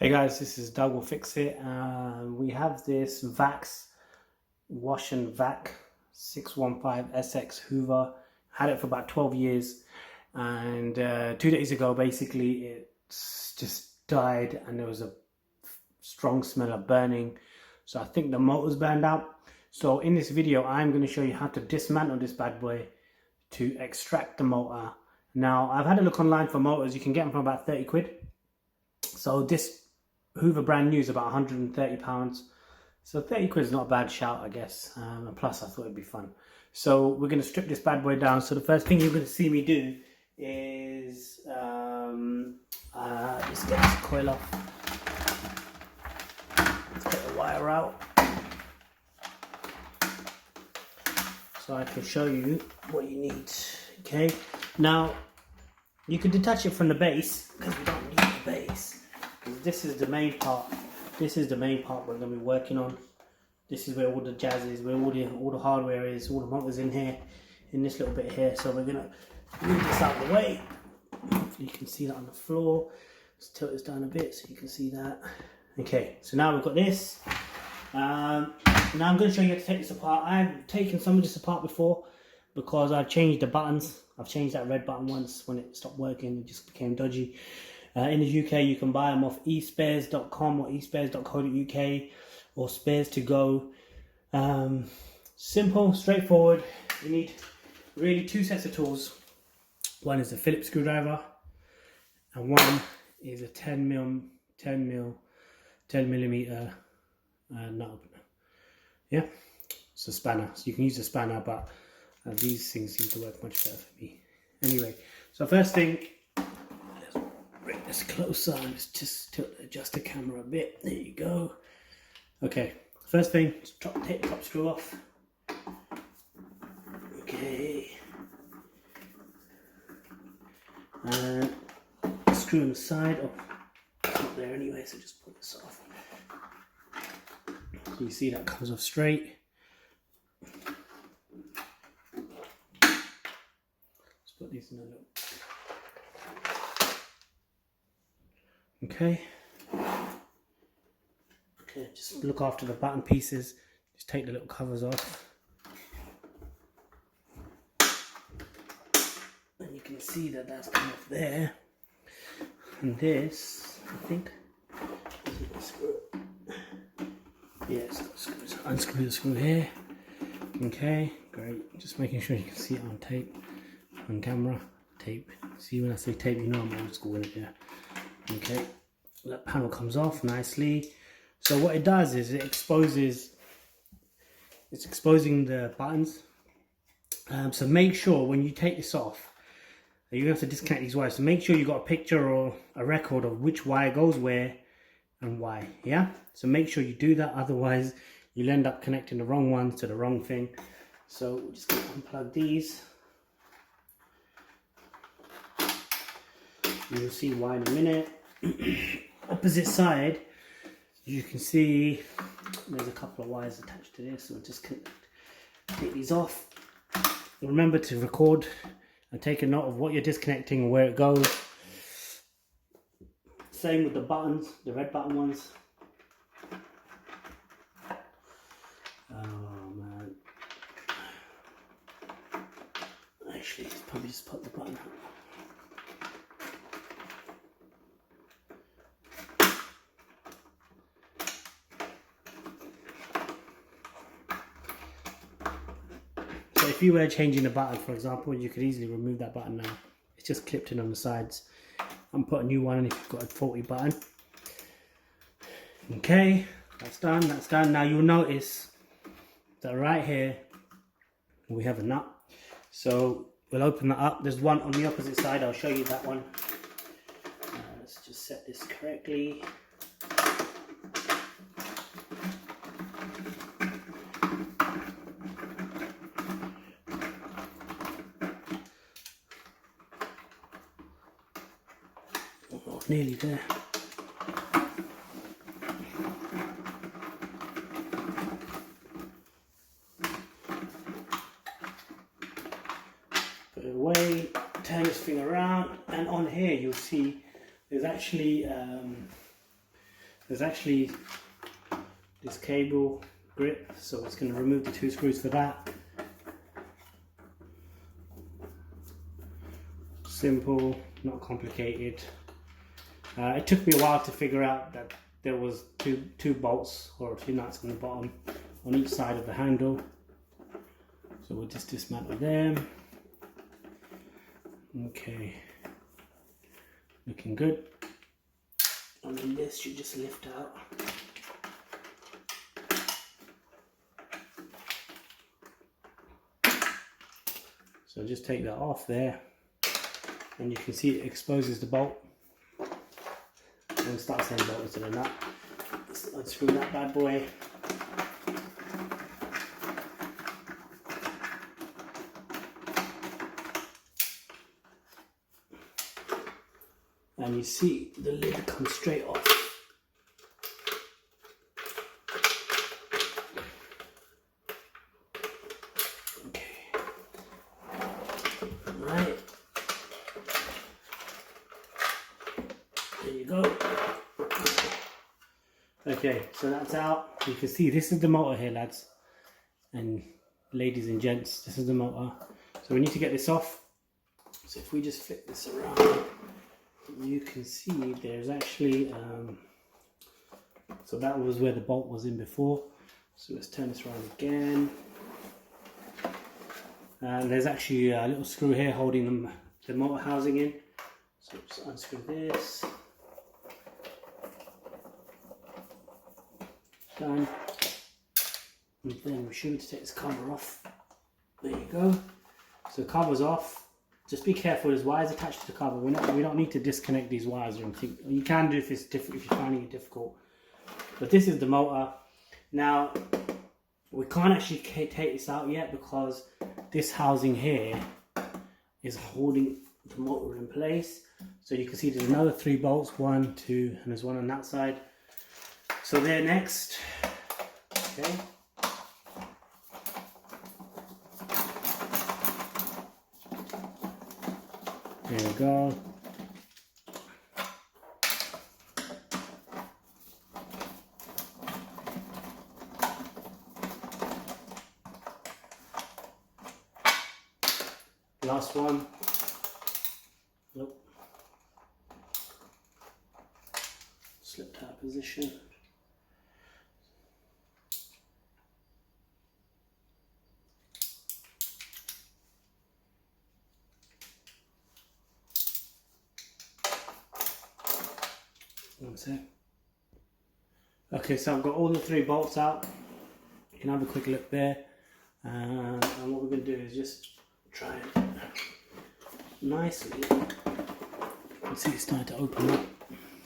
Hey guys, this is Doug will Fix It. We have this Vax Wash and Vac 615 SX Hoover. Had it for about 12 years, and 2 days ago basically it's just died and there was a strong smell of burning. So I think the motor's burned out. So in this video I'm going to show you how to dismantle this bad boy to extract the motor. Now I've had a look online for motors. You can get them for about 30 quid. So this Hoover brand new is about £130. So 30 quid is not a bad shout, I guess. And plus I thought it'd be fun. So we're going to strip this bad boy down. So the first thing you're going to see me do is just get this coil off. Let's get the wire out so I can show you what you need. Okay, now you can detach it from the base because we don't need the base. This is the main part. This is the main part we're going to be working on. This is where all the jazz is, where all the hardware is, all the motors in here, in this little bit here. So we're going to move this out of the way. Hopefully you can see that on the floor. Let's tilt this down a bit so you can see that. Okay, so now we've got this. Now I'm going to show you how to take this apart. I've taken some of this apart before because I've changed the buttons. I've changed that red button once when it stopped working. It just became dodgy. In the UK, you can buy them off espares.com or espares.co.uk or Spares to Go. Simple, straightforward. You need really two sets of tools. One is a Phillips screwdriver, and one is a 10 millimeter nut opener. Yeah, it's a spanner. So you can use a spanner, but these things seem to work much better for me. Anyway, so first thing. Bring this closer. Let's just adjust the camera a bit. There you go. Okay, first thing, take the top screw off. Okay. And screw on the side. Oh, it's not there anyway, so just pull this off. So you see that comes off straight. Let's put these in a little. Okay, just look after the button pieces, just take the little covers off. And you can see that that's come off there. And this, I think, is a screw. Yeah, it's got screws. Unscrew the screw here. Okay, great. Just making sure you can see it on tape, on camera. Tape. See, when I say tape, you know I'm old school in it, yeah. Okay, that panel comes off nicely. So what it does is it's exposing the buttons. So make sure when you take this off, you're going to have to disconnect these wires. So make sure you got a picture or a record of which wire goes where and why. Yeah. So make sure you do that. Otherwise, you'll end up connecting the wrong ones to the wrong thing. So we're just going to unplug these. You'll see why in a minute. Opposite side, you can see there's a couple of wires attached to this. So we'll just take these off. Remember to record and take a note of what you're disconnecting and where it goes. Same with the buttons, the red button ones. Oh man. Actually, probably just put the button out. So if you were changing the button, for example, you could easily remove that button now. It's just clipped in on the sides. And put a new one in if you've got a faulty button. Okay, that's done, that's done. Now you'll notice that right here, we have a nut. So we'll open that up. There's one on the opposite side. I'll show you that one. Let's just set this correctly. Nearly there. Put it away, turn this thing around, and on here you'll see there's actually there's actually this cable grip, so it's going to remove the 2 screws for that. Simple, not complicated. It took me a while to figure out that there was two bolts or 2 nuts on the bottom on each side of the handle. So we'll just dismantle them. Okay, looking good. And then this should just lift out. So just take that off there, and you can see it exposes the bolt. And start saying bolt instead of nut. Let's unscrew that bad boy. And you see the lid comes straight off. Okay. Right. There you go. Okay, so that's out. You can see this is the motor here, lads and ladies and gents. This is the motor. So we need to get this off. So if we just flip this around, you can see there's actually so that was where the bolt was in before. So let's turn this around again, and there's actually a little screw here holding the motor housing in. So just unscrew this. Done. And then we should be able to take this cover off. There you go. So the cover's off. Just be careful, there's wires attached to the cover. We don't need to disconnect these wires or anything. You can do if it's difficult, if you're finding it difficult. But this is the motor. Now, we can't actually take this out yet because this housing here is holding the motor in place. So you can see there's another 3 bolts, 1, 2, and there's one on that side. So they're next. Okay. There we go. Last one. Nope. Slipped out of position. One sec. Okay, so I've got all the 3 bolts out. You can have a quick look there. And what we're going to do is just try it nicely. You can see it's starting to open up.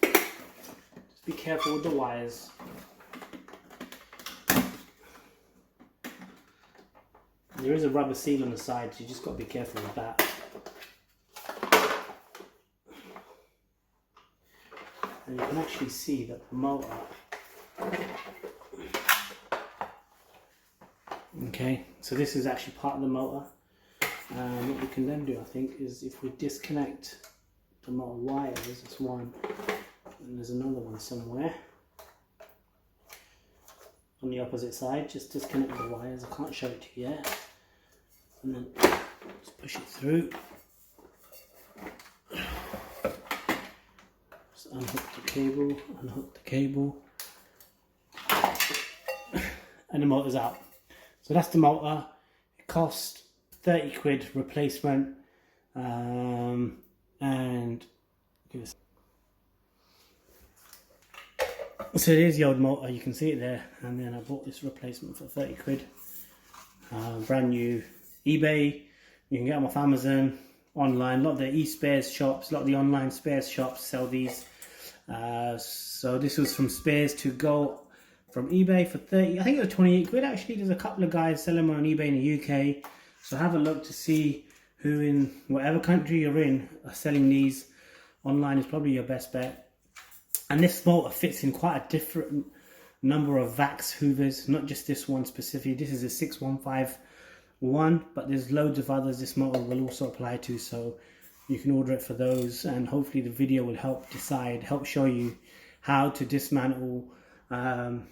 Just be careful with the wires. There is a rubber seal on the side, so you just got to be careful with that. And you can actually see that the motor, okay, so this is actually part of the motor. What we can then do, I think, is if we disconnect the motor wires, there's one, and there's another one somewhere on the opposite side. Just disconnect the wires, I can't show it to you yet, and then just push it through. Unhook the cable, and the motor's out. So that's the motor. It cost 30 quid replacement, and so it is the old motor, you can see it there, and then I bought this replacement for 30 quid, brand new. eBay, you can get them off Amazon, online. A lot of the e-spares shops, a lot of the online spares shops sell these. So this was from Spares to Go from eBay for 30, I think it was 28 quid actually. There's a couple of guys selling them on eBay in the UK, so have a look to see who in whatever country you're in are selling these. Online is probably your best bet. And this motor fits in quite a different number of Vax Hoovers, not just this one specifically. This is a 6151, but there's loads of others this motor will also apply to, so you can order it for those, and hopefully the video will help show you how to dismantle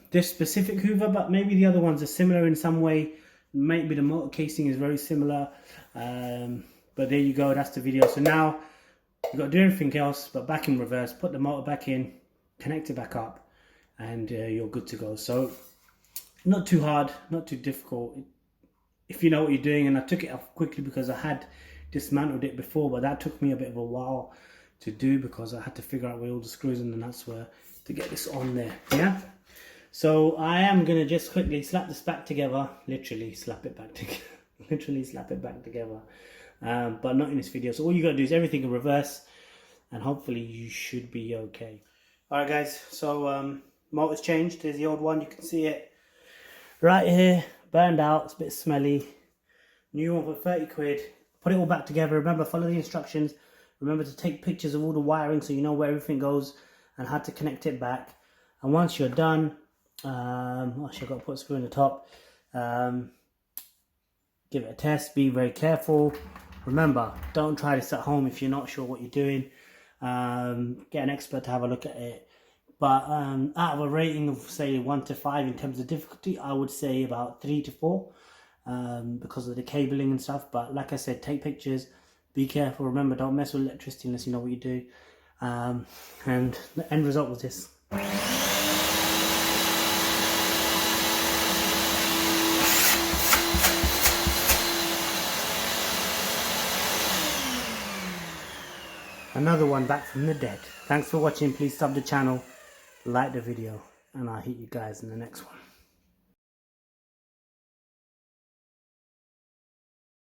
this specific Hoover, but maybe the other ones are similar in some way. Maybe the motor casing is very similar, but there you go, that's the video. So now you've got to do everything else but back in reverse, put the motor back in, connect it back up, and you're good to go. So not too hard, not too difficult if you know what you're doing. And I took it off quickly because I had dismantled it before, but that took me a bit of a while to do because I had to figure out where all the screws and the nuts were to get this on there. Yeah, so I am gonna just quickly slap this back together, literally slap it back together literally slap it back together, but not in this video. So all you gotta do is everything in reverse, and hopefully you should be okay. All right guys, so motor's changed. There's the old one, you can see it right here, burned out, it's a bit smelly. New one for 30 quid. Put it all back together. Remember, follow the instructions. Remember to take pictures of all the wiring so you know where everything goes and how to connect it back. And once you're done, actually I've got to put a screw in the top. Give it a test. Be very careful. Remember, don't try this at home if you're not sure what you're doing. Get an expert to have a look at it. But out of a rating of say 1 to 5 in terms of difficulty, I would say about 3 to 4 because of the cabling and stuff. But like I said, take pictures, be careful. Remember, don't mess with electricity unless you know what you do. And the end result was this. Another one back from the dead. Thanks for watching. Please sub the channel, like the video, and I'll hit you guys in the next one.